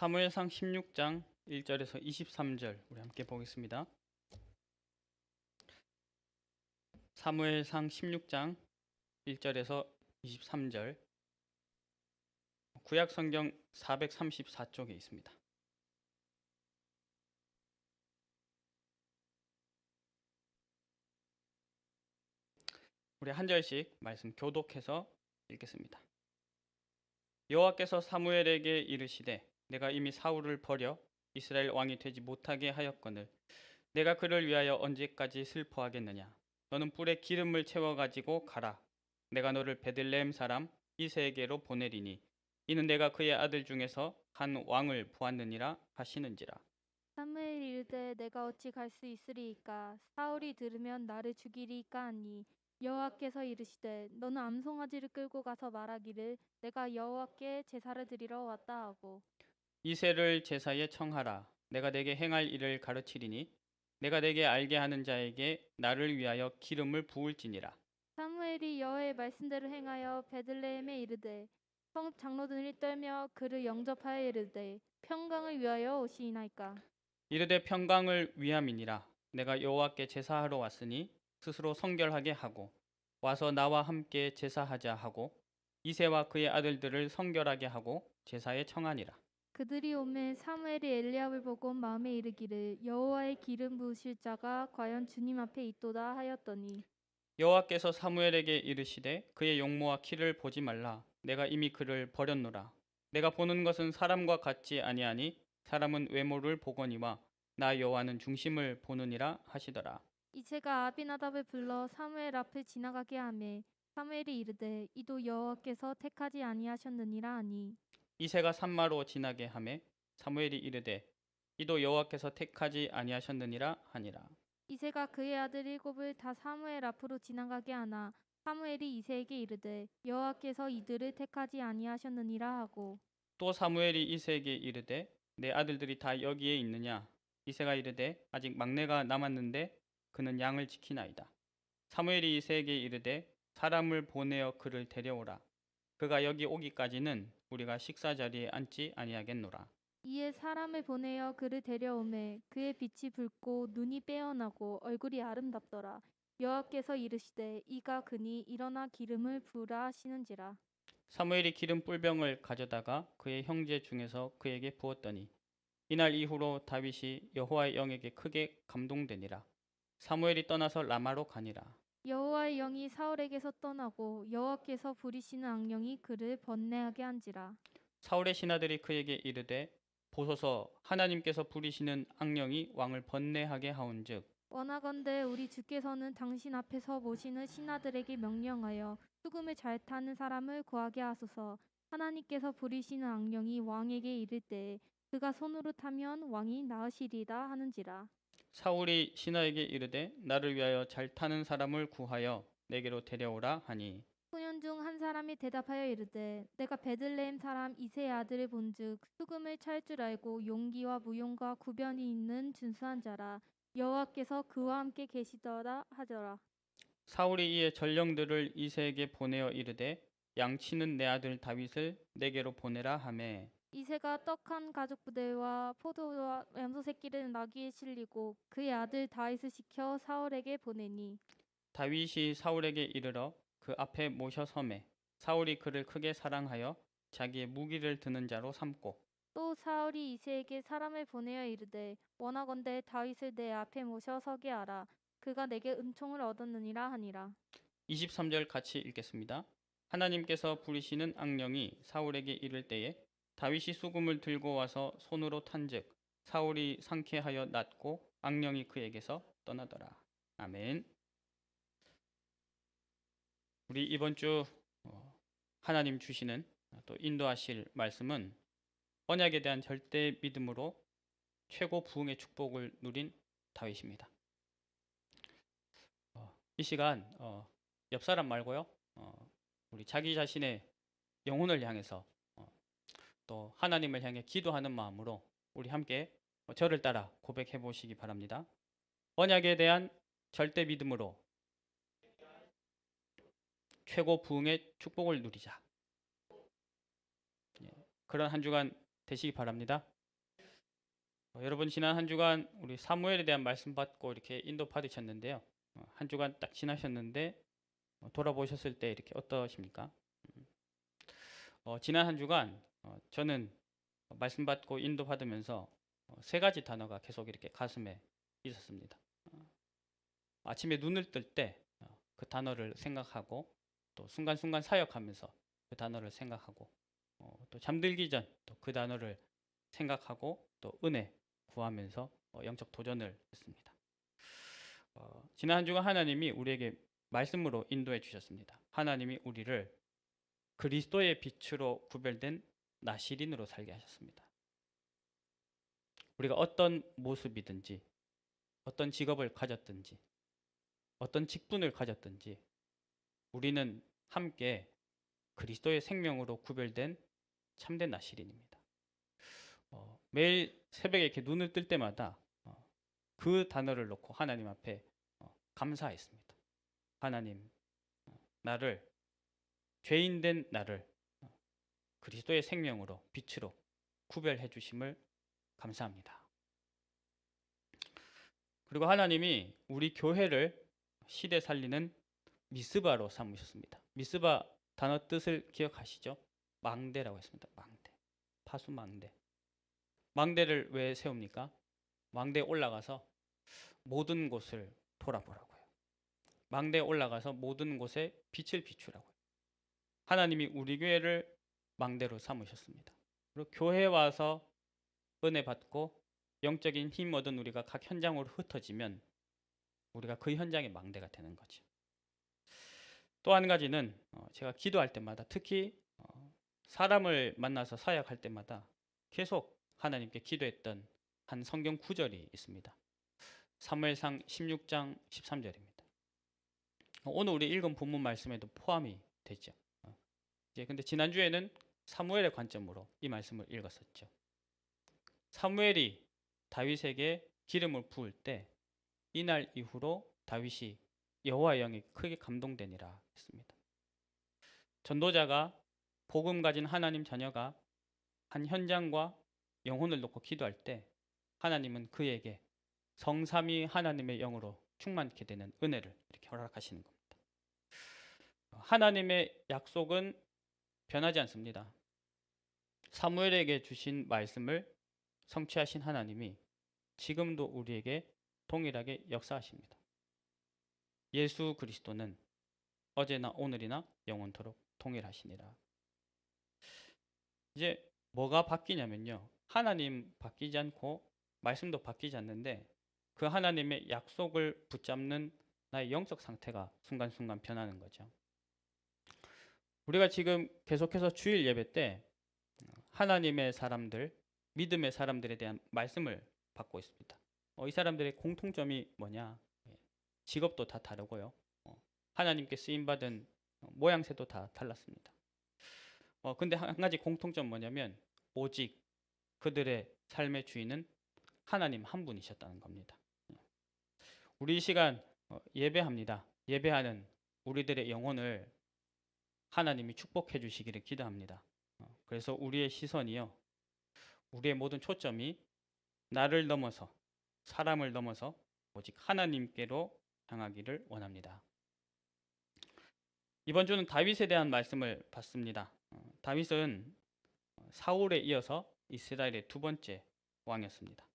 사무엘상 16장 1절에서 23절 우리 함께 보겠습니다. 사무엘상 16장 1절에서 23절 구약 성경 434쪽에 있습니다. 우리 한 절씩 말씀 교독해서 읽겠습니다. 여호와께서 사무엘에게 이르시되 내가 이미 사울을 버려 이스라엘 왕이 되지 못하게 하였거늘 내가 그를 위하여 언제까지 슬퍼하겠느냐. 너는 뿔에 기름을 채워 가지고 가라. 내가 너를 베들레헴 사람 이새에게로 보내리니 이는 내가 그의 아들 중에서 한 왕을 보았느니라 하시는지라. 사무엘이 이르되 내가 어찌 갈 수 있으리이까. 사울이 들으면 나를 죽이리이까 하니 여호와께서 이르시되 너는 암송아지를 끌고 가서 말하기를 내가 여호와께 제사를 드리러 왔다 하고 이새를 제사에 청하라. 내가 내게 행할 일을 가르치리니 내가 내게 알게 하는 자에게 나를 위하여 기름을 부을지니라. 사무엘이 여호와의 말씀대로 행하여 베들레헴에 이르되 성읍 장로들이 떨며 그를 영접하여 이르되 평강을 위하여 오시나이까. 이르되 평강을 위함이니라. 내가 여호와께 제사하러 왔으니 스스로 성결하게 하고 와서 나와 함께 제사하자 하고 이새와 그의 아들들을 성결하게 하고 제사에 청하니라. 그들이 오매 사무엘이 엘리압을 보고 마음에 이르기를 여호와의 기름 부으실 자가 과연 주님 앞에 있도다 하였더니 여호와께서 사무엘에게 이르시되 그의 용모와 키를 보지 말라. 내가 이미 그를 버렸노라. 내가 보는 것은 사람과 같지 아니하니 사람은 외모를 보거니와 나 여호와는 중심을 보느니라 하시더라. 이새가 아비나답을 불러 사무엘 앞을 지나가게 하매 사무엘이 이르되 이도 여호와께서 택하지 아니하셨느니라 하니 이새가 산마로 지나게 하매 사무엘이 이르되 이도 여호와께서 택하지 아니하셨느니라 하니라. 이새가 그의 아들 일곱을 다 사무엘 앞으로 지나가게 하나 사무엘이 이새에게 이르되 여호와께서 이들을 택하지 아니하셨느니라 하고 또 사무엘이 이새에게 이르되 내 아들들이 다 여기에 있느냐. 이새가 이르되 아직 막내가 남았는데 그는 양을 지키나이다. 사무엘이 이새에게 이르되 사람을 보내어 그를 데려오라. 그가 여기 오기까지는 우리가 식사 자리에 앉지 아니하겠노라. 이에 사람을 보내어 그를 데려오매 그의 빛이 붉고 눈이 빼어나고 얼굴이 아름답더라. 여호와께서 이르시되 이가 그니 일어나 기름을 부으라 하시는지라. 사무엘이 기름 뿔병을 가져다가 그의 형제 중에서 그에게 부었더니 이날 이후로 다윗이 여호와의 영에게 크게 감동되니라. 사무엘이 떠나서 라마로 가니라. 여호와의 영이 사울에게서 떠나고 여호와께서 부리시는 악령이 그를 번뇌하게 한지라. 사울의 신하들이 그에게 이르되 보소서 하나님께서 부리시는 악령이 왕을 번뇌하게 하온즉 원하건대 우리 주께서는 당신 앞에서 모시는 신하들에게 명령하여 수금을 잘 타는 사람을 구하게 하소서. 하나님께서 부리시는 악령이 왕에게 이를 때에 그가 손으로 타면 왕이 나으시리다 하는지라. 사울이 신하에게 이르되 나를 위하여 잘 타는 사람을 구하여 내게로 데려오라 하니 소년 중 한 사람이 대답하여 이르되 내가 베들레헴 사람 이새의 아들을 본즉 수금을 찰 줄 알고 용기와 무용과 구변이 있는 준수한 자라. 여호와께서 그와 함께 계시더라 하더라. 사울이 이에 전령들을 이새에게 보내어 이르되 양치는 내 아들 다윗을 내게로 보내라 하매 이새가 떡한 가죽 부대와 포도와 염소 새끼를 나귀에 실리고 그의 아들 다윗을 시켜 사울에게 보내니 다윗이 사울에게 이르러 그 앞에 모셔 섬에 사울이 그를 크게 사랑하여 자기의 무기를 드는 자로 삼고 또 사울이 이새에게 사람을 보내어 이르되 원하건대 다윗을 내 앞에 모셔 서게 하라. 그가 내게 은총을 얻었느니라 하니라. 23절 같이 읽겠습니다. 하나님께서 부리시는 악령이 사울에게 이를 때에 다윗이 수금을 들고 와서 손으로 탄즉 사울이 상쾌하여 낫고 악령이 그에게서 떠나더라. 아멘. 우리 이번 주 하나님 주시는 또 인도하실 말씀은 언약에 대한 절대 믿음으로 최고 부흥의 축복을 누린 다윗입니다. 이 시간 옆 사람 말고요. 우리 자기 자신의 영혼을 향해서 또 하나님을 향해 기도하는 마음으로 우리 함께 저를 따라 고백해 보시기 바랍니다. 언약에 대한 절대 믿음으로 최고 부흥의 축복을 누리자. 그런 한 주간 되시기 바랍니다. 여러분 지난 한 주간 우리 사무엘에 대한 말씀 받고 이렇게 인도 받으셨는데요. 한 주간 딱 지나셨는데 돌아보셨을 때 이렇게 어떠십니까? 지난 한 주간 저는 말씀 받고 인도 받으면서 세 가지 단어가 계속 이렇게 가슴에 있었습니다. 아침에 눈을 뜰 때 그 단어를 생각하고 또 순간순간 사역하면서 그 단어를 생각하고 또 잠들기 전 또 그 단어를 생각하고 또 은혜 구하면서 영적 도전을 했습니다. 지난 한 주간 하나님이 우리에게 말씀으로 인도해 주셨습니다. 하나님이 우리를 그리스도의 빛으로 구별된 나시린으로 살게 하셨습니다. 우리가 어떤 모습이든지 어떤 직업을 가졌든지 어떤 직분을 가졌든지 우리는 함께 그리스도의 생명으로 구별된 참된 나시린입니다. 매일 새벽에 이렇게 눈을 뜰 때마다 그 단어를 놓고 하나님 앞에 감사했습니다. 하나님, 나를 죄인된 나를 그리스도의 생명으로 빛으로 구별해 주심을 감사합니다. 그리고 하나님이 우리 교회를 시대 살리는 미스바로 삼으셨습니다. 미스바 단어 뜻을 기억하시죠? 망대라고 했습니다. 망대. 파수망대. 망대를 왜 세웁니까? 망대에 올라가서 모든 곳을 돌아보라고요. 망대에 올라가서 모든 곳에 빛을 비추라고요. 하나님이 우리 교회를 망대로 삼으셨습니다. 그리고 교회에 와서 은혜 받고 영적인 힘 얻은 우리가 각 현장으로 흩어지면 우리가 그 현장의 망대가 되는 거죠. 또 한 가지는 제가 기도할 때마다 특히 사람을 만나서 사역할 때마다 계속 하나님께 기도했던 한 성경 구절이 있습니다. 사무엘상 16장 13절입니다. 오늘 우리 읽은 본문 말씀에도 포함이 되죠. 근데 지난주에는 사무엘의 관점으로 이 말씀을 읽었었죠. 사무엘이 다윗에게 기름을 부을 때 이날 이후로 다윗이 여호와의 영에 크게 감동되니라 했습니다. 전도자가 복음 가진 하나님 자녀가 한 현장과 영혼을 놓고 기도할 때 하나님은 그에게 성삼위 하나님의 영으로 충만케 되는 은혜를 이렇게 허락하시는 겁니다. 하나님의 약속은 변하지 않습니다. 사무엘에게 주신 말씀을 성취하신 하나님이 지금도 우리에게 동일하게 역사하십니다. 예수 그리스도는 어제나 오늘이나 영원토록 동일하시니라. 이제 뭐가 바뀌냐면요. 하나님 바뀌지 않고 말씀도 바뀌지 않는데 그 하나님의 약속을 붙잡는 나의 영적 상태가 순간순간 변하는 거죠. 우리가 지금 계속해서 주일 예배 때 하나님의 사람들, 믿음의 사람들에 대한 말씀을 받고 있습니다. 이 사람들의 공통점이 뭐냐? 직업도 다 다르고요. 하나님께 쓰임받은 모양새도 다 달랐습니다. 근데 한 가지 공통점 뭐냐면 오직 그들의 삶의 주인은 하나님 한 분이셨다는 겁니다. 우리 이 시간 예배합니다. 예배하는 우리들의 영혼을 하나님이 축복해 주시기를 기도합니다. 그래서 우리의 시선이요. 우리의 모든 초점이 나를 넘어서 사람을 넘어서 오직 하나님께로 향하기를 원합니다. 이번 주는 다윗에 대한 말씀을 받습니다. 다윗은 사울에 이어서 이스라엘의 두 번째 왕이었습니다.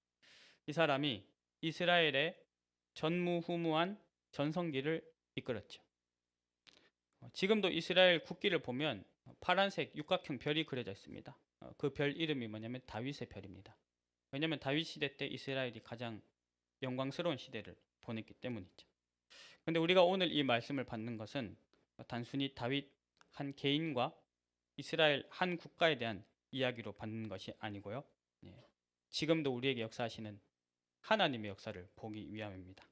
이 사람이 이스라엘의 전무후무한 전성기를 이끌었죠. 지금도 이스라엘 국기를 보면 파란색 육각형 별이 그려져 있습니다. 그 별 이름이 뭐냐면 다윗의 별입니다. 왜냐하면 다윗 시대 때 이스라엘이 가장 영광스러운 시대를 보냈기 때문이죠. 그런데 우리가 오늘 이 말씀을 받는 것은 단순히 다윗 한 개인과 이스라엘 한 국가에 대한 이야기로 받는 것이 아니고요. 지금도 우리에게 역사하시는 하나님의 역사를 보기 위함입니다.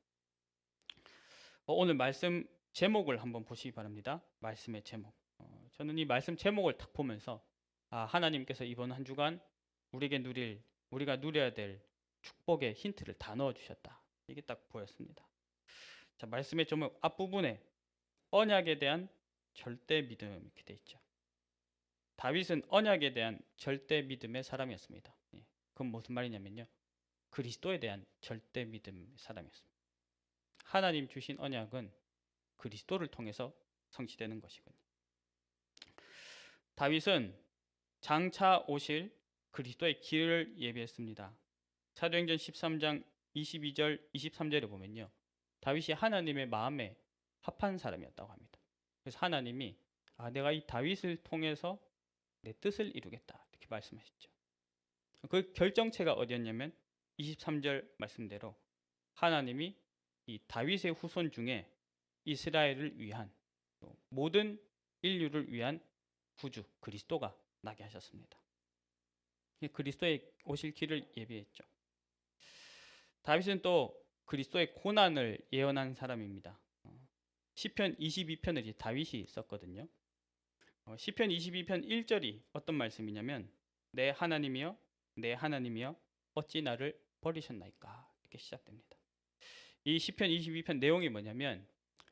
오늘 말씀 제목을 한번 보시기 바랍니다. 말씀의 제목. 저는 이 말씀 제목을 딱 보면서 하나님께서 이번 한 주간 우리가 누려야 될 축복의 힌트를 다 넣어주셨다. 이게 딱 보였습니다. 자, 말씀의 제목 앞부분에 언약에 대한 절대 믿음 이렇게 돼 있죠. 다윗은 언약에 대한 절대 믿음의 사람이었습니다. 그건 무슨 말이냐면요. 그리스도에 대한 절대 믿음의 사람이었습니다. 하나님 주신 언약은 그리스도를 통해서 성취되는 것이군요. 다윗은 장차 오실 그리스도의 길을 예비했습니다. 사도행전 13장 22절 23절에 보면요, 다윗이 하나님의 마음에 합한 사람이었다고 합니다. 그래서 하나님이 내가 이 다윗을 통해서 내 뜻을 이루겠다 이렇게 말씀하셨죠. 그 결정체가 어디였냐면 23절 말씀대로 하나님이 이 다윗의 후손 중에 이스라엘을 위한, 모든 인류를 위한 구주 그리스도가 나게 하셨습니다. 그리스도의 오실 길을 예비했죠. 다윗은 또 그리스도의 고난을 예언한 사람입니다. 시편 22편을 다윗이 썼거든요. 시편 22편 1절이 어떤 말씀이냐면 내 하나님이여 내 하나님이여 어찌 나를 버리셨나이까, 이렇게 시작됩니다. 이 시편 22편 내용이 뭐냐면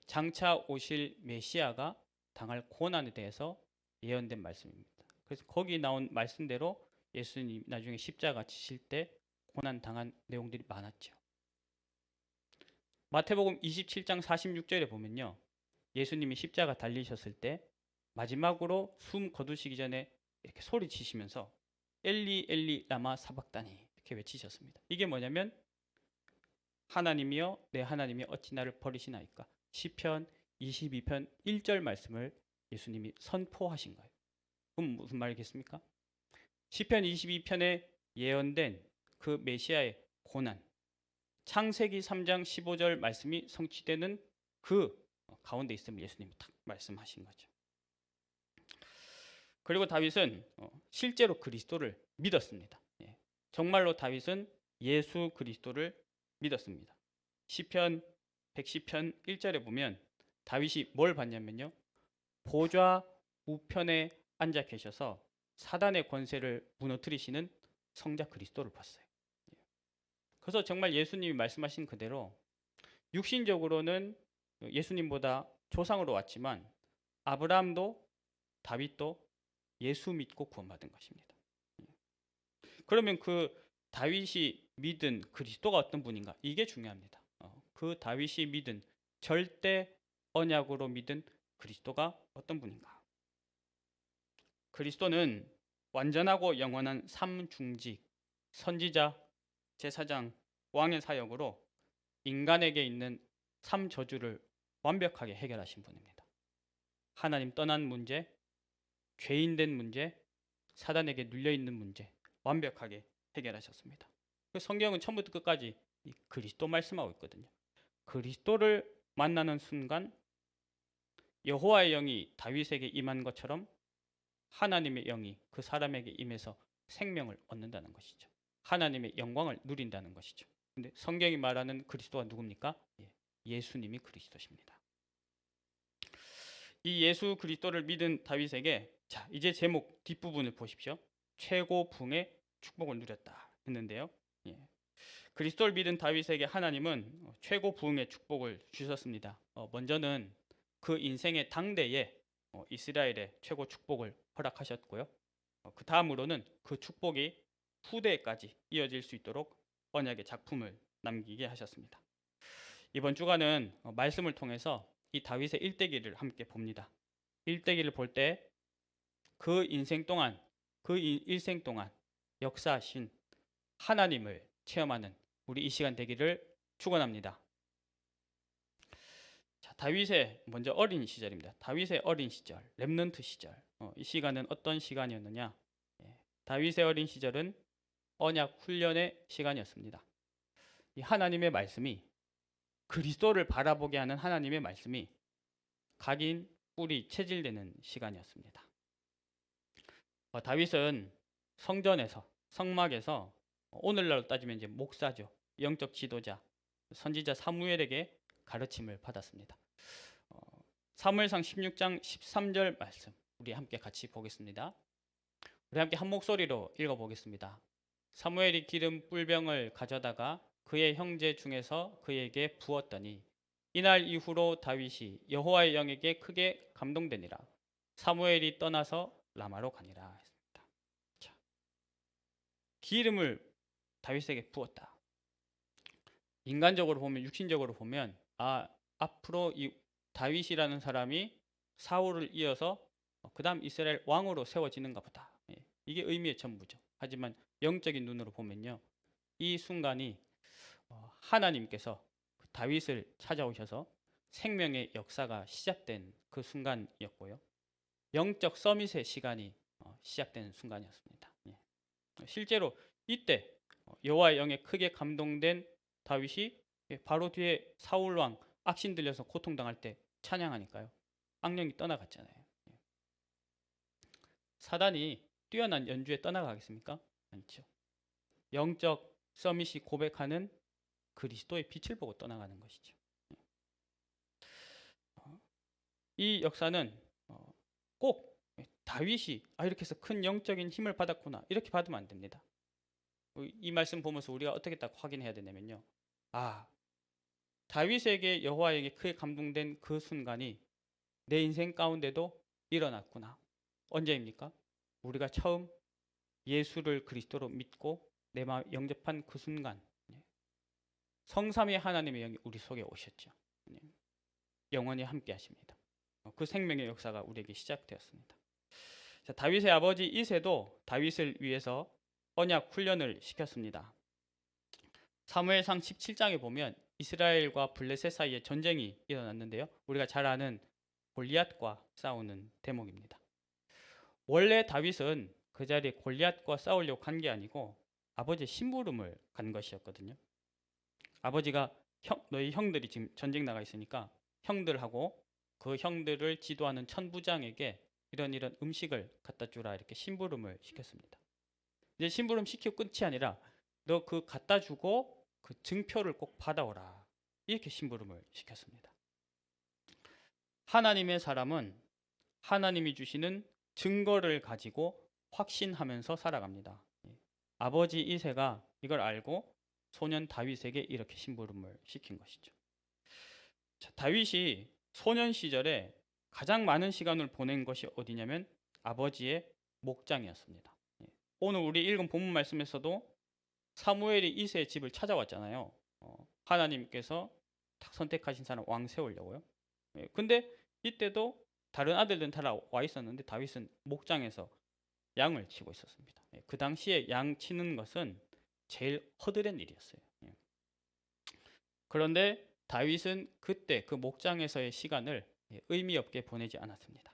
장차 오실 메시아가 당할 고난에 대해서 예언된 말씀입니다. 그래서 거기 나온 말씀대로 예수님 나중에 십자가 지실 때 고난 당한 내용들이 많았죠. 마태복음 27장 46절에 보면요, 예수님이 십자가 달리셨을 때 마지막으로 숨 거두시기 전에 이렇게 소리치시면서 엘리 엘리 라마 사박다니 이렇게 외치셨습니다. 이게 뭐냐면 하나님이여 내 하나님이 어찌 나를 버리시나이까, 시편 22편 1절 말씀을 예수님이 선포하신 거예요. 그럼 무슨 말이겠습니까? 시편 22편에 예언된 그 메시아의 고난, 창세기 3장 15절 말씀이 성취되는 그 가운데 있음을 예수님이 딱 말씀하신 거죠. 그리고 다윗은 실제로 그리스도를 믿었습니다. 정말로 다윗은 예수 그리스도를 믿었습니다. 시편 110편 1절에 보면 다윗이 뭘 봤냐면요, 보좌 우편에 앉아 계셔서 사단의 권세를 무너뜨리시는 성자 그리스도를 봤어요. 그래서 정말 예수님이 말씀하신 그대로 육신적으로는 예수님보다 조상으로 왔지만 아브라함도 다윗도 예수 믿고 구원받은 것입니다. 그러면 그 다윗이 믿은 그리스도가 어떤 분인가, 이게 중요합니다. 그 다윗이 믿은 절대 언약으로 믿은 그리스도가 어떤 분인가. 그리스도는 완전하고 영원한 삼중직, 선지자, 제사장, 왕의 사역으로 인간에게 있는 삼저주를 완벽하게 해결하신 분입니다. 하나님 떠난 문제, 죄인된 문제, 사단에게 눌려있는 문제 완벽하게 해결하셨습니다. 그 성경은 처음부터 끝까지 이 그리스도 말씀하고 있거든요. 그리스도를 만나는 순간 여호와의 영이 다윗에게 임한 것처럼 하나님의 영이 그 사람에게 임해서 생명을 얻는다는 것이죠. 하나님의 영광을 누린다는 것이죠. 근데 성경이 말하는 그리스도가 누굽니까? 예수님이 그리스도십니다. 이 예수 그리스도를 믿은 다윗에게 자, 이제 제목 뒷부분을 보십시오. 최고 부흥의 축복을 누렸다 했는데요. 그리스도를 믿은 다윗에게 하나님은 최고 부흥의 축복을 주셨습니다. 먼저는 그 인생의 당대에 이스라엘의 최고 축복을 허락하셨고요. 그 다음으로는 그 축복이 후대까지 이어질 수 있도록 언약의 작품을 남기게 하셨습니다. 이번 주간은 말씀을 통해서 이 다윗의 일대기를 함께 봅니다. 일대기를 볼 때 그 인생 동안, 그 일생 동안 역사하신 하나님을 체험하는 우리 이 시간 되기를 축원합니다. 자, 다윗의 먼저 어린 시절입니다. 다윗의 어린 시절, 렘넌트 시절. 이 시간은 어떤 시간이었느냐? 다윗의 어린 시절은 언약 훈련의 시간이었습니다. 이 하나님의 말씀이, 그리스도를 바라보게 하는 하나님의 말씀이 각인, 뿔이 체질되는 시간이었습니다. 다윗은 성전에서, 성막에서, 오늘날로 따지면 이제 목사죠, 영적 지도자, 선지자 사무엘에게 가르침을 받았습니다. 사무엘상 16장 13절 말씀 우리 함께 같이 보겠습니다. 우리 함께 한 목소리로 읽어보겠습니다. 사무엘이 기름 뿔병을 가져다가 그의 형제 중에서 그에게 부었더니 이날 이후로 다윗이 여호와의 영에게 크게 감동되니라. 사무엘이 떠나서 라마로 가니라 했습니다. 자, 기름을 다윗에게 부었다. 인간적으로 보면, 육신적으로 보면, 앞으로 이 다윗이라는 사람이 사울을 이어서 그다음 이스라엘 왕으로 세워지는가 보다. 이게 의미의 전부죠. 하지만 영적인 눈으로 보면요, 이 순간이 하나님께서 다윗을 찾아오셔서 생명의 역사가 시작된 그 순간이었고요. 영적 서밋의 시간이 시작된 순간이었습니다. 실제로 이때 여호와의 영에 크게 감동된 다윗이 바로 뒤에 사울 왕 악신 들려서 고통당할 때 찬양하니까요, 악령이 떠나갔잖아요. 사단이 뛰어난 연주에 떠나가겠습니까? 아니죠. 영적 서밋이 고백하는 그리스도의 빛을 보고 떠나가는 것이죠. 이 역사는 꼭 다윗이 이렇게 해서 큰 영적인 힘을 받았구나 이렇게 받으면 안 됩니다. 이 말씀 보면서 우리가 어떻게 딱 확인해야 되냐면요, 다윗에게 여호와에게 크게 감동된 그 순간이 내 인생 가운데도 일어났구나. 언제입니까? 우리가 처음 예수를 그리스도로 믿고 내 마음 영접한 그 순간, 성삼위 하나님의 영이 우리 속에 오셨죠. 영원히 함께 하십니다. 그 생명의 역사가 우리에게 시작되었습니다. 자, 다윗의 아버지 이새도 다윗을 위해서 언약 훈련을 시켰습니다. 사무엘상 17장에 보면 이스라엘과 블레셋 사이에 전쟁이 일어났는데요, 우리가 잘 아는 골리앗과 싸우는 대목입니다. 원래 다윗은 그 자리에 골리앗과 싸우려고 간 게 아니고 아버지의 심부름을 간 것이었거든요. 아버지가 너희 형들이 지금 전쟁 나가 있으니까 형들하고 그 형들을 지도하는 천부장에게 이런 음식을 갖다 주라, 이렇게 심부름을 시켰습니다. 이제 심부름 시키고 끝이 아니라 너 그 갖다 주고 그 증표를 꼭 받아오라, 이렇게 심부름을 시켰습니다. 하나님의 사람은 하나님이 주시는 증거를 가지고 확신하면서 살아갑니다. 아버지 이새가 이걸 알고 소년 다윗에게 이렇게 심부름을 시킨 것이죠. 자, 다윗이 소년 시절에 가장 많은 시간을 보낸 것이 어디냐면 아버지의 목장이었습니다. 오늘 우리 읽은 본문 말씀에서도 사무엘이 이새의 집을 찾아왔잖아요. 하나님께서 딱 선택하신 사람 왕 세우려고요. 근데 이때도 다른 아들들은 다 와 있었는데 다윗은 목장에서 양을 치고 있었습니다. 그 당시에 양 치는 것은 제일 허드렛 일이었어요. 그런데 다윗은 그때 그 목장에서의 시간을 의미 없게 보내지 않았습니다.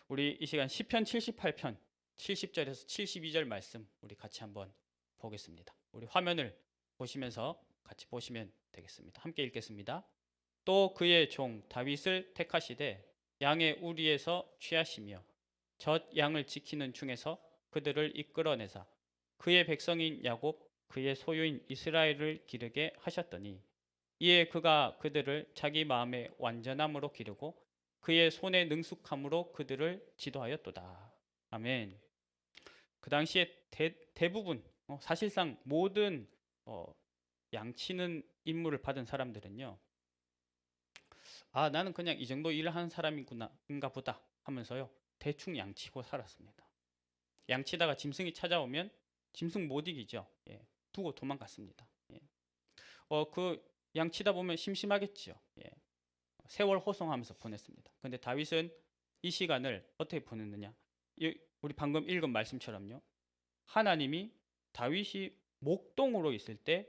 우리 이 시간 시편 78편 70절에서 72절 말씀 우리 같이 한번 보겠습니다. 우리 화면을 보시면서 같이 보시면 되겠습니다. 함께 읽겠습니다. 또 그의 종 다윗을 택하시되 양의 우리에서 취하시며 젖 양을 지키는 중에서 그들을 이끌어내사 그의 백성인 야곱 그의 소유인 이스라엘을 기르게 하셨더니 이에 그가 그들을 자기 마음의 완전함으로 기르고 그의 손의 능숙함으로 그들을 지도하였도다. 아멘. 그 당시에 대부분 사실상 모든 양치는 임무를 받은 사람들은요, 나는 그냥 이 정도 일을 하는 사람인가 보다 하면서요 대충 양치고 살았습니다. 양치다가 짐승이 찾아오면 짐승 못 이기죠. 두고 도망갔습니다. 그 양치다 보면 심심하겠죠. 세월 호송하면서 보냈습니다. 근데 다윗은 이 시간을 어떻게 보냈느냐? 우리 방금 읽은 말씀처럼요, 하나님이 다윗이 목동으로 있을 때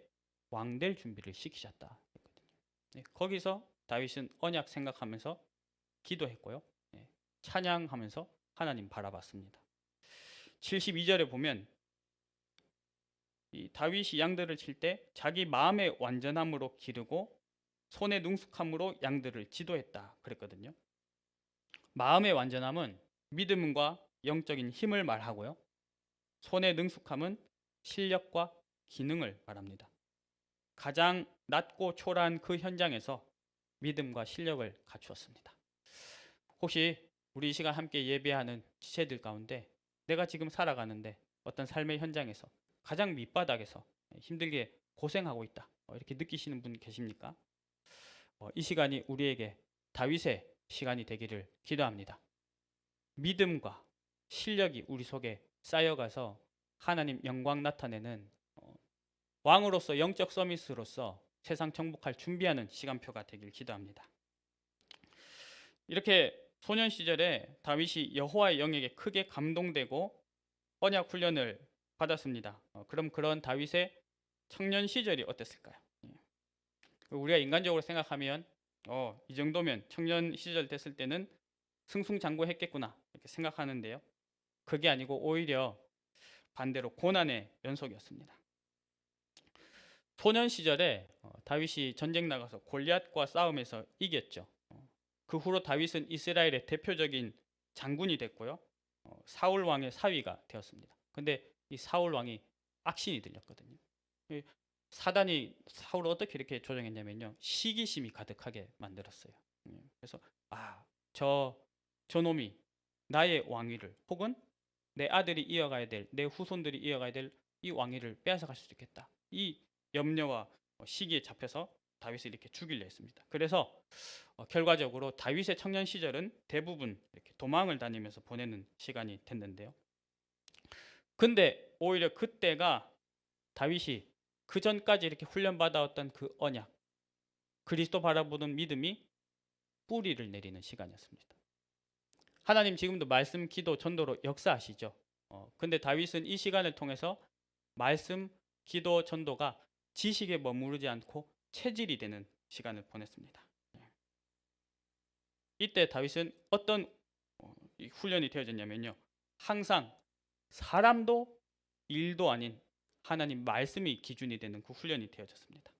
왕될 준비를 시키셨다. 거기서 다윗은 언약 생각하면서 기도했고요, 찬양하면서 하나님 바라봤습니다. 72절에 보면 이 다윗이 양들을 칠 때 자기 마음의 완전함으로 기르고 손의 능숙함으로 양들을 지도했다 그랬거든요. 마음의 완전함은 믿음과 영적인 힘을 말하고요, 손의 능숙함은 실력과 기능을 말합니다. 가장 낮고 초라한 그 현장에서 믿음과 실력을 갖추었습니다. 혹시 우리 이 시간 함께 예배하는 지체들 가운데 내가 지금 살아가는데 어떤 삶의 현장에서 가장 밑바닥에서 힘들게 고생하고 있다, 이렇게 느끼시는 분 계십니까? 이 시간이 우리에게 다윗의 시간이 되기를 기도합니다. 믿음과 실력이 우리 속에 쌓여가서 하나님 영광 나타내는 왕으로서 영적 서밋으로서 세상 정복할 준비하는 시간표가 되길 기도합니다. 이렇게 소년 시절에 다윗이 여호와의 영에게 크게 감동되고 언약 훈련을 받았습니다. 그럼 그런 다윗의 청년 시절이 어땠을까요? 우리가 인간적으로 생각하면 이 정도면 청년 시절 됐을 때는 승승장구했겠구나 이렇게 생각하는데요. 그게 아니고 오히려 반대로 고난의 연속이었습니다. 소년 시절에 다윗이 전쟁 나가서 골리앗과 싸움에서 이겼죠. 그 후로 다윗은 이스라엘의 대표적인 장군이 됐고요. 사울 왕의 사위가 되었습니다. 근데 이 사울 왕이 악신이 들렸거든요. 사단이 사울을 어떻게 이렇게 조정했냐면요. 시기심이 가득하게 만들었어요. 그래서 저 놈이 나의 왕위를 혹은 내 아들이 이어가야 될, 내 후손들이 이어가야 될 이 왕위를 빼앗아갈 수도 있겠다. 이 염려와 시기에 잡혀서 다윗을 이렇게 죽이려 했습니다. 그래서 결과적으로 다윗의 청년 시절은 대부분 이렇게 도망을 다니면서 보내는 시간이 됐는데요. 근데 오히려 그때가 다윗이 그 전까지 이렇게 훈련받아왔던 그 언약, 그리스도 바라보는 믿음이 뿌리를 내리는 시간이었습니다. 하나님 지금도 말씀, 기도, 전도로 역사하시죠. 근데 다윗은 이 시간을 통해서 말씀, 기도, 전도가 지식에 머무르지 않고 체질이 되는 시간을 보냈습니다. 이때 다윗은 어떤 훈련이 되어졌냐면요. 항상 사람도 일도 아닌 하나님 말씀이 기준이 되는 그 훈련이 되어졌습니다.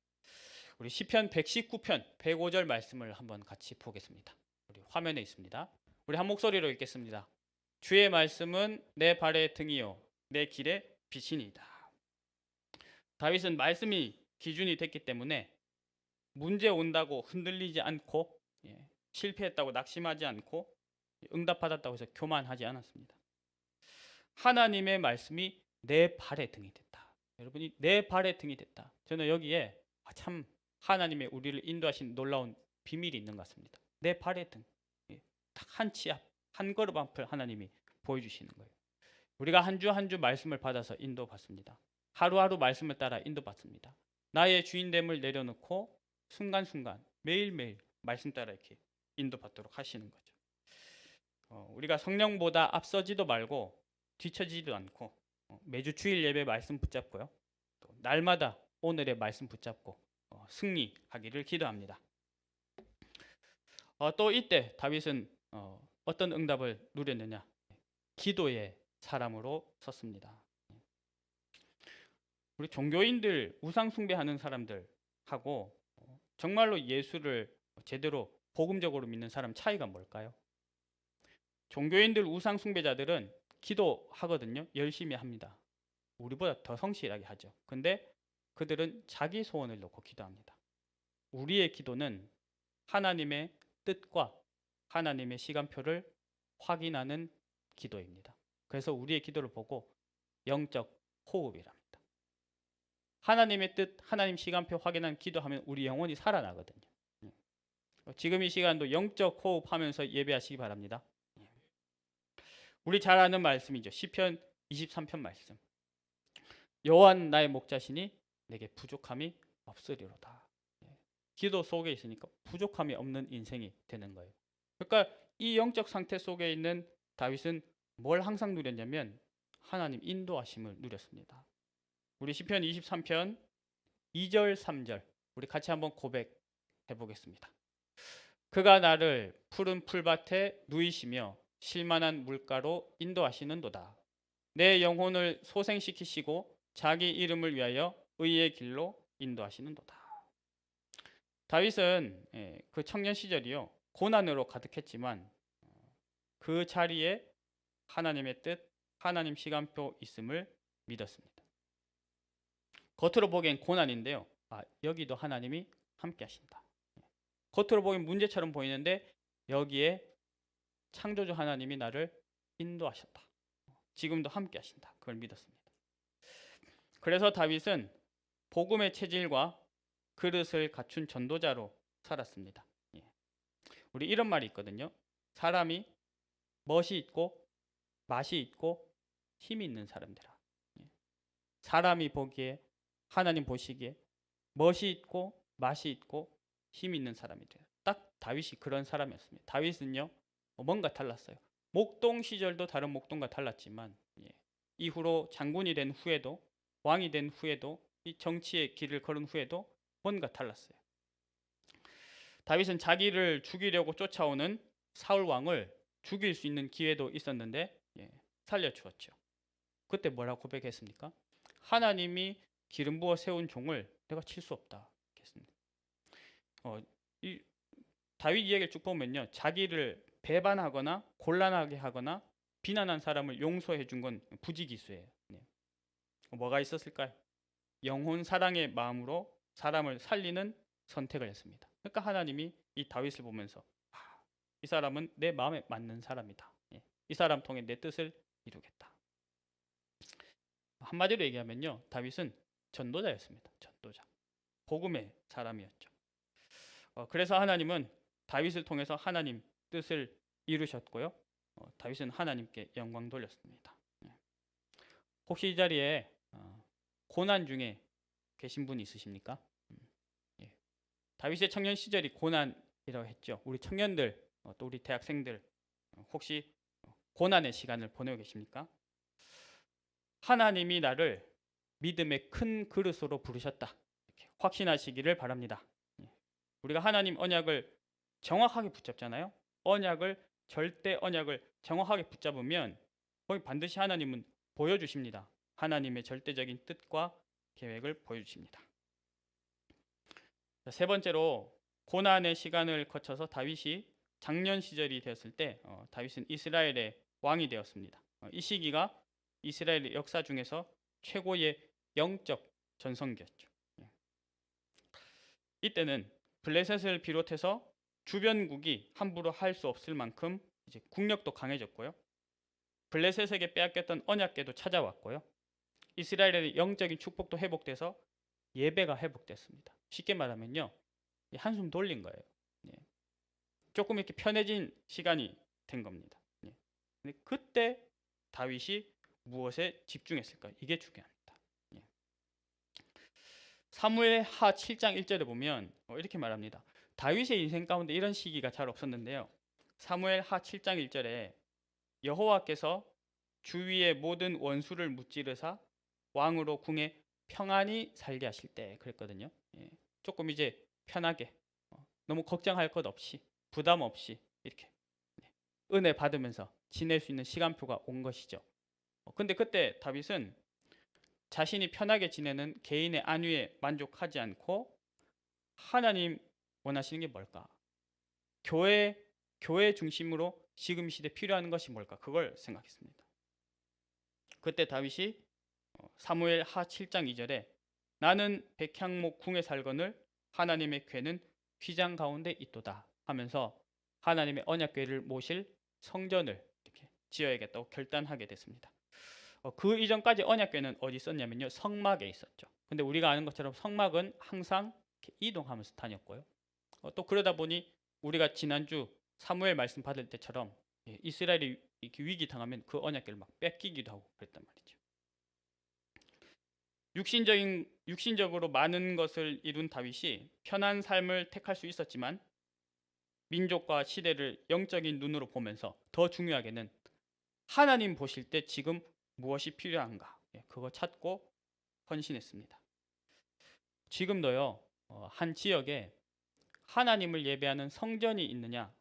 우리 시편 119편 105절 말씀을 한번 같이 보겠습니다. 우리 화면에 있습니다. 우리 한 목소리로 읽겠습니다. 주의 말씀은 내 발의 등이요 내 길의 빛이니이다. 다윗은 말씀이 기준이 됐기 때문에 문제 온다고 흔들리지 않고 실패했다고 낙심하지 않고 응답받았다고 해서 교만하지 않았습니다. 하나님의 말씀이 내 발의 등이 됐다. 여러분이 내 발의 등이 됐다. 저는 여기에 참 하나님의 우리를 인도하신 놀라운 비밀이 있는 것 같습니다. 내 발의 등. 딱 한 치 앞, 한 걸음 앞을 하나님이 보여주시는 거예요. 우리가 한 주 한 주 말씀을 받아서 인도받습니다. 하루하루 말씀을 따라 인도받습니다. 나의 주인됨을 내려놓고 순간순간 매일매일 말씀 따라 이렇게 인도받도록 하시는 거죠. 우리가 성령보다 앞서지도 말고 뒤처지도 않고 매주 주일 예배 말씀 붙잡고요. 또 날마다 오늘의 말씀 붙잡고 승리하기를 기도합니다. 또 이때 다윗은 어떤 응답을 누렸느냐? 기도의 사람으로 섰습니다. 우리 종교인들 우상 숭배하는 사람들하고 정말로 예수를 제대로 복음적으로 믿는 사람 차이가 뭘까요? 종교인들 우상 숭배자들은 기도하거든요. 열심히 합니다. 우리보다 더 성실하게 하죠. 근데 그들은 자기 소원을 놓고 기도합니다. 우리의 기도는 하나님의 뜻과 하나님의 시간표를 확인하는 기도입니다. 그래서 우리의 기도를 보고 영적 호흡이랍니다. 하나님의 뜻, 하나님 시간표 확인한 기도하면 우리 영혼이 살아나거든요. 지금 이 시간도 영적 호흡하면서 예배하시기 바랍니다. 우리 잘 아는 말씀이죠. 시편 23편 말씀. 여호와는 나의 목자시니 내게 부족함이 없으리로다. 기도 속에 있으니까 부족함이 없는 인생이 되는 거예요. 그러니까 이 영적 상태 속에 있는 다윗은 뭘 항상 누렸냐면 하나님 인도하심을 누렸습니다. 우리 시편 23편 2절 3절 우리 같이 한번 고백해 보겠습니다. 그가 나를 푸른 풀밭에 누이시며 실만한 물가로 인도하시는도다. 내 영혼을 소생시키시고 자기 이름을 위하여 의의 길로 인도하시는도다. 다윗은 그 청년 시절이요 고난으로 가득했지만 그 자리에 하나님의 뜻, 하나님 시간표 있음을 믿었습니다. 겉으로 보기엔 고난인데요. 여기도 하나님이 함께 하신다. 겉으로 보기엔 문제처럼 보이는데 여기에 창조주 하나님이 나를 인도하셨다. 지금도 함께 하신다. 그걸 믿었습니다. 그래서 다윗은 복음의 체질과 그릇을 갖춘 전도자로 살았습니다. 우리 이런 말이 있거든요. 사람이 멋이 있고 맛이 있고 힘이 있는 사람들아. 사람이 보기에 하나님 보시기에 멋이 있고 맛이 있고 힘이 있는 사람이 돼요. 딱 다윗이 그런 사람이었습니다. 다윗은요 뭔가 달랐어요. 목동 시절도 다른 목동과 달랐지만 이후로 장군이 된 후에도 왕이 된 후에도 이 정치의 길을 걸은 후에도 뭔가 달랐어요. 다윗은 자기를 죽이려고 쫓아오는 사울 왕을 죽일 수 있는 기회도 있었는데 살려주었죠. 그때 뭐라고 고백했습니까? 하나님이 기름 부어 세운 종을 내가 칠 수 없다 했습니다. 이 다윗 이야기를 쭉 보면요, 자기를 배반하거나 곤란하게 하거나 비난한 사람을 용서해 준 건 부지기수예요. 뭐가 있었을까요? 영혼 사랑의 마음으로 사람을 살리는 선택을 했습니다. 그러니까 하나님이 이 다윗을 보면서 이 사람은 내 마음에 맞는 사람이다. 이 사람 통해 내 뜻을 이루겠다. 한마디로 얘기하면요, 다윗은 전도자였습니다. 전도자, 복음의 사람이었죠. 그래서 하나님은 다윗을 통해서 하나님 뜻을 이루셨고요. 다윗은 하나님께 영광 돌렸습니다. 혹시 이 자리에 고난 중에 계신 분 있으십니까? 다윗의 청년 시절이 고난이라고 했죠. 우리 청년들, 또 우리 대학생들 혹시 고난의 시간을 보내고 계십니까? 하나님이 나를 믿음의 큰 그릇으로 부르셨다, 이렇게 확신하시기를 바랍니다. 우리가 하나님 언약을 정확하게 붙잡잖아요. 절대 언약을 정확하게 붙잡으면 거기 반드시 하나님은 보여주십니다. 하나님의 절대적인 뜻과 계획을 보여주십니다. 세 번째로, 고난의 시간을 거쳐서 다윗이 장년 시절이 되었을 때 다윗은 이스라엘의 왕이 되었습니다. 이 시기가 이스라엘의 역사 중에서 최고의 영적 전성기였죠. 이때는 블레셋을 비롯해서 주변국이 함부로 할 수 없을 만큼 이제 국력도 강해졌고요. 블레셋에게 빼앗겼던 언약궤도 찾아왔고요. 이스라엘의 영적인 축복도 회복돼서 예배가 회복됐습니다. 쉽게 말하면요, 한숨 돌린 거예요. 조금 이렇게 편해진 시간이 된 겁니다. 근데 그때 다윗이 무엇에 집중했을까? 이게 중요합니다. 사무엘 하 7장 1절에 보면 이렇게 말합니다. 다윗의 인생 가운데 이런 시기가 잘 없었는데요. 사무엘 하 7장 1절에 여호와께서 주위의 모든 원수를 무찌르사 왕으로 궁에 평안히 살게 하실 때 그랬거든요. 조금 이제 편하게, 너무 걱정할 것 없이, 부담 없이 이렇게 은혜 받으면서 지낼 수 있는 시간표가 온 것이죠. 근데 그때 다윗은 자신이 편하게 지내는 개인의 안위에 만족하지 않고 하나님 원하시는 게 뭘까? 교회 중심으로 지금 시대 필요한 것이 뭘까? 그걸 생각했습니다. 그때 다윗이 사무엘 하 7장 2절에 나는 백향목 궁에 살거늘 하나님의 궤는 휘장 가운데 있도다 하면서 하나님의 언약궤를 모실 성전을 이렇게 지어야겠다고 결단하게 됐습니다. 그 이전까지 언약궤는 어디 있었냐면요, 성막에 있었죠. 근데 우리가 아는 것처럼 성막은 항상 이동하면서 다녔고요. 또 그러다 보니 우리가 지난주 사무엘 말씀 받을 때처럼 이스라엘이 이렇게 위기 당하면 그 언약궤를 막 뺏기기도 하고 그랬단 말이죠. 육신적으로 많은 것을 이룬 다윗이 편한 삶을 택할 수 있었지만 민족과 시대를 영적인 눈으로 보면서 더 중요하게는 하나님 보실 때 지금 무엇이 필요한가, 그거 찾고 헌신했습니다. 지금도요, 한 지역에 하나님을 예배하는 성전이 있느냐,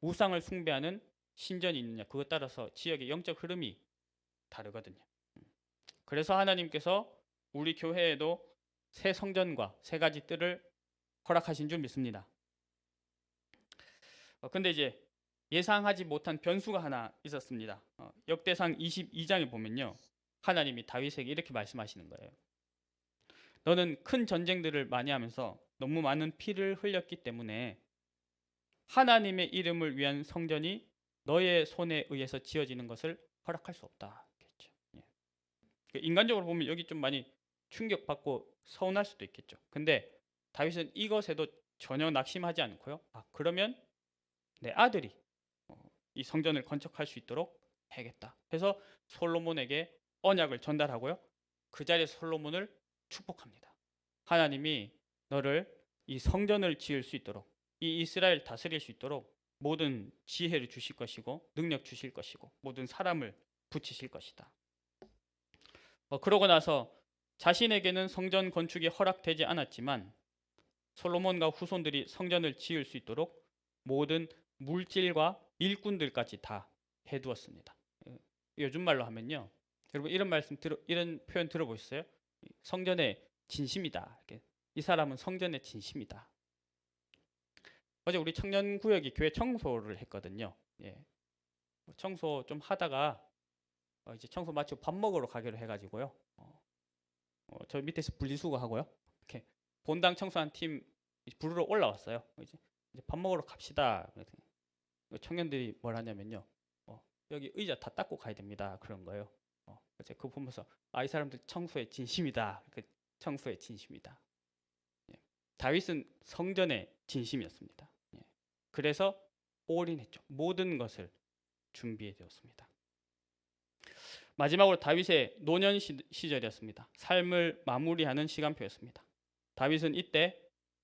우상을 숭배하는 신전이 있느냐, 그것 따라서 지역의 영적 흐름이 다르거든요. 그래서 하나님께서 우리 교회에도 새 성전과 세 가지 뜰을 허락하신 줄 믿습니다. 근데 이제 예상하지 못한 변수가 하나 있었습니다. 역대상 22장에 보면요, 하나님이 다윗에게 이렇게 말씀하시는 거예요. 너는 큰 전쟁들을 많이 하면서 너무 많은 피를 흘렸기 때문에 하나님의 이름을 위한 성전이 너의 손에 의해서 지어지는 것을 허락할 수 없다. 인간적으로 보면 여기 좀 많이 충격받고 서운할 수도 있겠죠. 근데 다윗은 이것에도 전혀 낙심하지 않고요. 그러면 내 아들이 이 성전을 건축할 수 있도록 해야겠다. 그래서 솔로몬에게 언약을 전달하고요. 그 자리에서 솔로몬을 축복합니다. 하나님이 너를 이 성전을 지을 수 있도록, 이 이스라엘 다스릴 수 있도록 모든 지혜를 주실 것이고 능력 주실 것이고 모든 사람을 붙이실 것이다. 그러고 나서 자신에게는 성전 건축이 허락되지 않았지만 솔로몬과 후손들이 성전을 지을 수 있도록 모든 물질과 일꾼들까지 다 해두었습니다. 요즘 말로 하면요, 여러분 이런 표현 들어보셨어요? 성전의 진심이다. 이 사람은 성전의 진심이다. 어제 우리 청년구역이 교회 청소를 했거든요. 예. 청소 좀 하다가 이제 청소 마치고 밥 먹으러 가기로 해가지고요. 저 밑에서 분리수거하고요. 이렇게 본당 청소한 팀 부르러 올라왔어요. 이제 밥 먹으러 갑시다. 그랬더니 청년들이 뭘 하냐면요. 여기 의자 다 닦고 가야 됩니다. 그런 거예요. 그래서 그거 보면서 이 사람들 청소의 진심이다. 청소의 진심이다. 예. 다윗은 성전의 진심이었습니다. 예. 그래서 올인했죠. 모든 것을 준비해 두었습니다. 마지막으로 다윗의 노년 시절이었습니다. 삶을 마무리하는 시간표였습니다. 다윗은 이때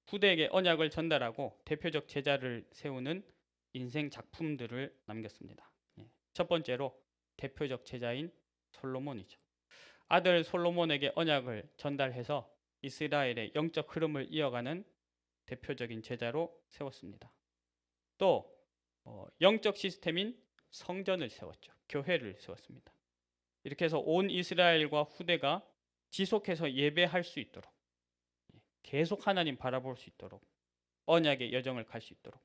후대에게 언약을 전달하고 대표적 제자를 세우는 인생 작품들을 남겼습니다. 첫 번째로 대표적 제자인 솔로몬이죠. 아들 솔로몬에게 언약을 전달해서 이스라엘의 영적 흐름을 이어가는 대표적인 제자로 세웠습니다. 또 영적 시스템인 성전을 세웠죠. 교회를 세웠습니다. 이렇게 해서 온 이스라엘과 후대가 지속해서 예배할 수 있도록, 계속 하나님 바라볼 수 있도록, 언약의 여정을 갈 수 있도록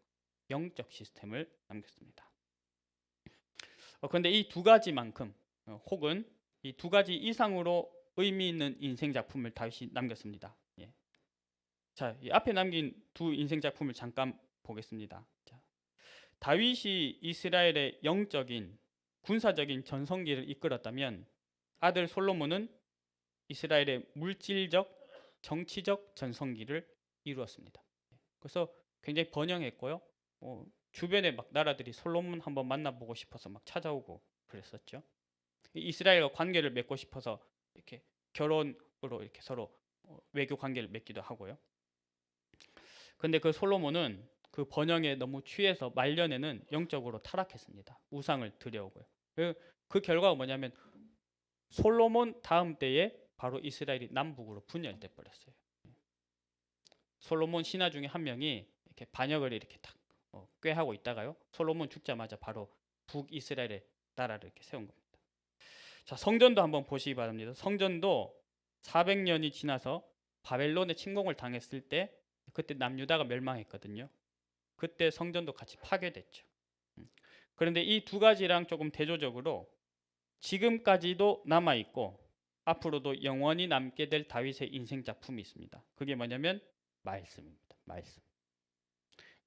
영적 시스템을 남겼습니다. 그런데 이 두 가지만큼 혹은 이 두 가지 이상으로 의미 있는 인생 작품을 다윗이 남겼습니다. 예. 자, 이 앞에 남긴 두 인생 작품을 잠깐 보겠습니다. 자, 다윗이 이스라엘의 영적인 군사적인 전성기를 이끌었다면 아들 솔로몬은 이스라엘의 물질적 정치적 전성기를 이루었습니다. 그래서 굉장히 번영했고요. 주변에 막 나라들이 솔로몬 한번 만나보고 싶어서 막 찾아오고 그랬었죠. 이스라엘과 관계를 맺고 싶어서 이렇게 결혼으로 이렇게 서로 외교 관계를 맺기도 하고요. 근데 그 솔로몬은 그 번영에 너무 취해서 말년에는 영적으로 타락했습니다. 우상을 드려오고요. 그 결과가 뭐냐면 솔로몬 다음 때에 바로 이스라엘이 남북으로 분열돼 버렸어요. 솔로몬 신하 중에 한 명이 이렇게 반역을 이렇게 딱 꾀하고 있다가요. 솔로몬 죽자마자 바로 북이스라엘의 나라를 이렇게 세운 겁니다. 자, 성전도 한번 보시기 바랍니다. 성전도 400년이 지나서 바벨론의 침공을 당했을 때 그때 남유다가 멸망했거든요. 그때 성전도 같이 파괴됐죠. 그런데 이 두 가지랑 조금 대조적으로 지금까지도 남아 있고 앞으로도 영원히 남게 될 다윗의 인생 작품이 있습니다. 그게 뭐냐면 말씀입니다. 말씀.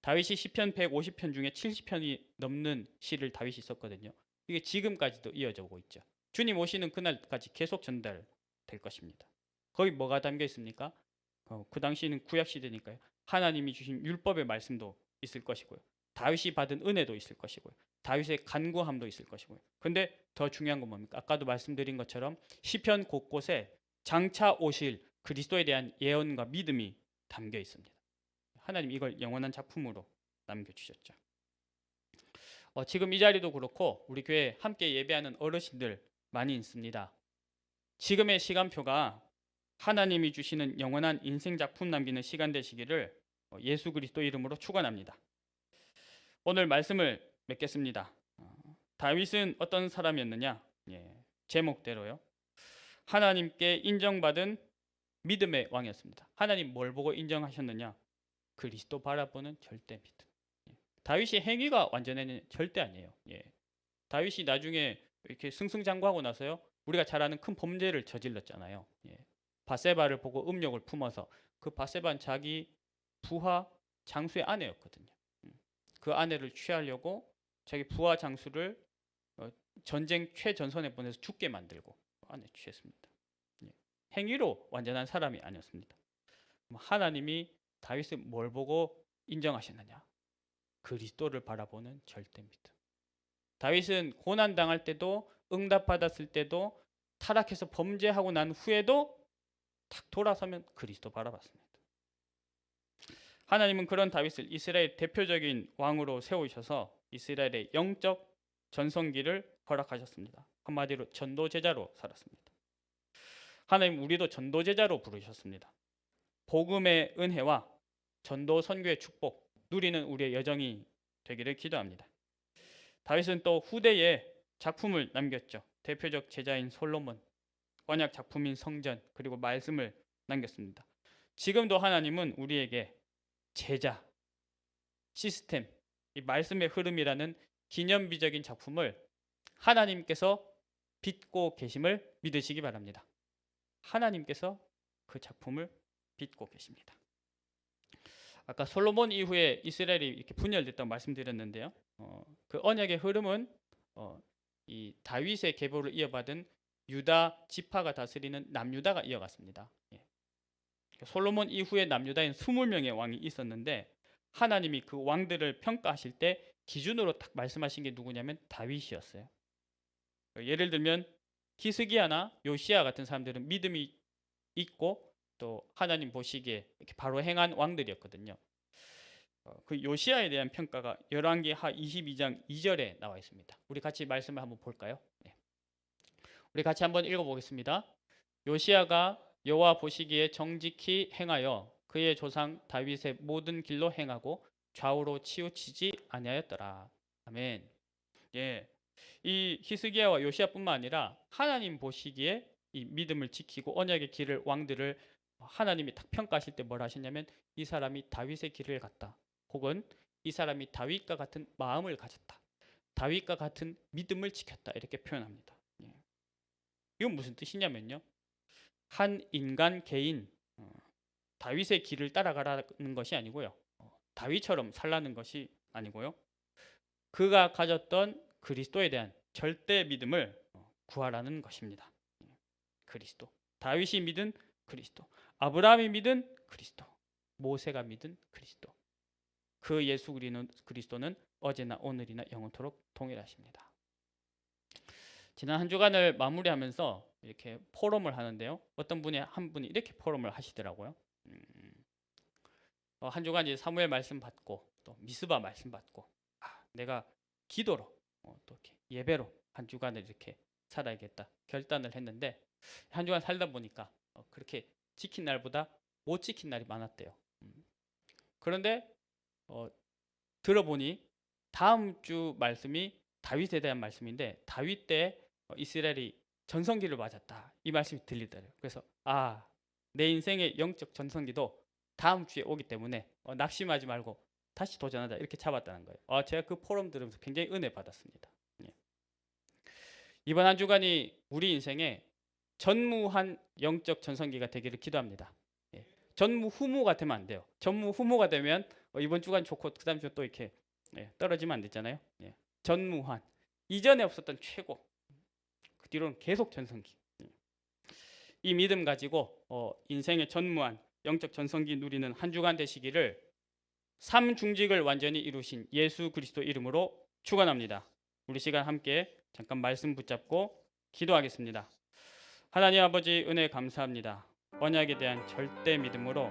다윗이 시편 150편 중에 70편이 넘는 시를 다윗이 썼거든요. 이게 지금까지도 이어져 오고 있죠. 주님 오시는 그날까지 계속 전달될 것입니다. 거기 뭐가 담겨 있습니까? 그 당시에는 구약 시대니까요. 하나님이 주신 율법의 말씀도 있을 것이고요. 다윗이 받은 은혜도 있을 것이고요. 다윗의 간구함도 있을 것이고요. 근데 더 중요한 건 뭡니까? 아까도 말씀드린 것처럼 시편 곳곳에 장차 오실 그리스도에 대한 예언과 믿음이 담겨 있습니다. 하나님 이걸 영원한 작품으로 남겨주셨죠. 지금 이 자리도 그렇고 우리 교회 함께 예배하는 어르신들 많이 있습니다. 지금의 시간표가 하나님이 주시는 영원한 인생 작품 남기는 시간 되시기를 예수 그리스도 이름으로 축원합니다. 오늘 말씀을 맺겠습니다. 다윗은 어떤 사람이었느냐? 제목대로요. 하나님께 인정받은 믿음의 왕이었습니다. 하나님 뭘 보고 인정하셨느냐? 그리스도 바라보는 절대 믿음. 다윗이 행위가 완전히 절대 아니에요. 다윗이 나중에 이렇게 승승장구하고 나서요. 우리가 잘 아는 큰 범죄를 저질렀잖아요. 바세바를 보고 음욕을 품어서 그 바세바는 자기 부하 장수의 아내였거든요. 그 아내를 취하려고 자기 부하 장수를 전쟁 최전선에 보내서 죽게 만들고 아내 취했습니다. 행위로 완전한 사람이 아니었습니다. 하나님이 다윗을 뭘 보고 인정하셨느냐? 그리스도를 바라보는 절대 믿음. 다윗은 고난 당할 때도 응답받았을 때도 타락해서 범죄하고 난 후에도 탁 돌아서면 그리스도 바라봤습니다. 하나님은 그런 다윗을 이스라엘 대표적인 왕으로 세우셔서 이스라엘의 영적 전성기를 허락하셨습니다. 한마디로 전도제자로 살았습니다. 하나님 우리도 전도제자로 부르셨습니다. 복음의 은혜와 전도 선교의 축복 누리는 우리의 여정이 되기를 기도합니다. 다윗은 또 후대에 작품을 남겼죠. 대표적 제자인 솔로몬, 언약 작품인 성전, 그리고 말씀을 남겼습니다. 지금도 하나님은 우리에게 제자, 시스템, 이 말씀의 흐름이라는 기념비적인 작품을 하나님께서 빚고 계심을 믿으시기 바랍니다. 하나님께서 그 작품을 빚고 계십니다. 아까 솔로몬 이후에 이스라엘이 이렇게 분열됐다고 말씀드렸는데요. 그 언약의 흐름은 이 다윗의 계보를 이어받은 유다 지파가 다스리는 남유다가 이어갔습니다. 솔로몬 이후에 남유다엔 20명의 왕이 있었는데 하나님이 그 왕들을 평가하실 때 기준으로 딱 말씀하신 게 누구냐면 다윗이었어요. 예를 들면 히스기야나 요시야 같은 사람들은 믿음이 있고 또 하나님 보시기에 이렇게 바로 행한 왕들이었거든요. 그 요시야에 대한 평가가 열왕기하 22장 2절에 나와 있습니다. 우리 같이 말씀을 한번 볼까요? 네. 우리 같이 한번 읽어보겠습니다. 요시야가 여호와 보시기에 정직히 행하여 그의 조상 다윗의 모든 길로 행하고 좌우로 치우치지 아니하였더라. 아멘. 예, 이 히스기야와 요시야뿐만 아니라 하나님 보시기에 이 믿음을 지키고 언약의 길을 왕들을 하나님이 딱 평가하실 때 뭐라 하셨냐면 이 사람이 다윗의 길을 갔다. 혹은 이 사람이 다윗과 같은 마음을 가졌다. 다윗과 같은 믿음을 지켰다. 이렇게 표현합니다. 예. 이건 무슨 뜻이냐면요. 한 인간 개인 다윗의 길을 따라가라는 것이 아니고요. 다윗처럼 살라는 것이 아니고요. 그가 가졌던 그리스도에 대한 절대 믿음을 구하라는 것입니다. 그리스도. 다윗이 믿은 그리스도. 아브라함이 믿은 그리스도. 모세가 믿은 그리스도. 그 예수 그리스도는 어제나 오늘이나 영원토록 동일하십니다. 지난 한 주간을 마무리하면서 이렇게 포럼을 하는데요. 어떤 분이 한 분이 이렇게 포럼을 하시더라고요. 한 주간 이제 사무엘 말씀 받고 또 미스바 말씀 받고 내가 기도로 또 이렇게 예배로 한 주간을 이렇게 살아야겠다 결단을 했는데 한 주간 살다 보니까 그렇게 지킨 날보다 못 지킨 날이 많았대요. 그런데 들어보니 다음 주 말씀이 다윗에 대한 말씀인데 다윗 때 이스라엘이 전성기를 맞았다 이 말씀이 들리더라고요. 그래서 내 인생의 영적 전성기도 다음 주에 오기 때문에 낙심하지 말고 다시 도전하자 이렇게 잡았다는 거예요. 제가 그 포럼 들으면서 굉장히 은혜 받았습니다. 예. 이번 한 주간이 우리 인생에 전무한 영적 전성기가 되기를 기도합니다. 예. 전무후무가 되면 안 돼요. 전무후무가 되면 이번 주간 좋고 그 다음 주 또 이렇게 떨어지면 안 되잖아요. 예. 전무한 이전에 없었던 최고 그 뒤로는 계속 전성기. 이 믿음 가지고 인생의 전무한 영적 전성기 누리는 한 주간 되시기를 삼중직을 완전히 이루신 예수 그리스도 이름으로 축원합니다. 우리 시간 함께 잠깐 말씀 붙잡고 기도하겠습니다. 하나님 아버지 은혜 감사합니다. 언약에 대한 절대 믿음으로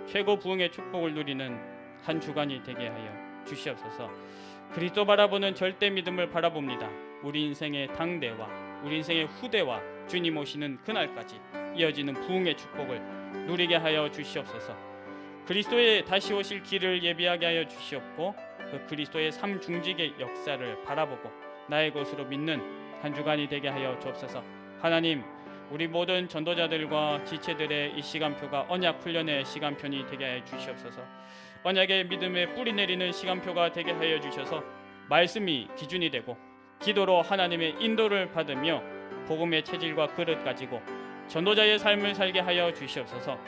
최고 부흥의 축복을 누리는 한 주간이 되게 하여 주시옵소서. 그리스도 바라보는 절대 믿음을 바라봅니다. 우리 인생의 당대와 우리 인생의 후대와 주님 오시는 그날까지 이어지는 부흥의 축복을 누리게 하여 주시옵소서. 그리스도의 다시 오실 길을 예비하게 하여 주시옵고 그 그리스도의 삼중직의 역사를 바라보고 나의 것으로 믿는 한 주간이 되게 하여 주옵소서. 하나님 우리 모든 전도자들과 지체들의 이 시간표가 언약 훈련의 시간표니 되게 하여 주시옵소서. 언약의 믿음에 뿌리 내리는 시간표가 되게 하여 주셔서 말씀이 기준이 되고 기도로 하나님의 인도를 받으며 복음의 체질과 그릇 가지고 전도자의 삶을 살게 하여 주시옵소서.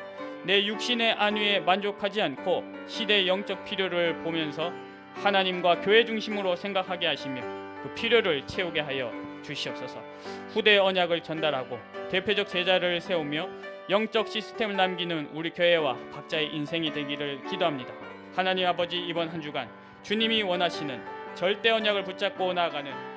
내 육신의 안위에 만족하지 않고 시대의 영적 필요를 보면서 하나님과 교회 중심으로 생각하게 하시며 그 필요를 채우게 하여 주시옵소서. 후대의 언약을 전달하고 대표적 제자를 세우며 영적 시스템을 남기는 우리 교회와 각자의 인생이 되기를 기도합니다. 하나님 아버지 이번 한 주간 주님이 원하시는 절대 언약을 붙잡고 나아가는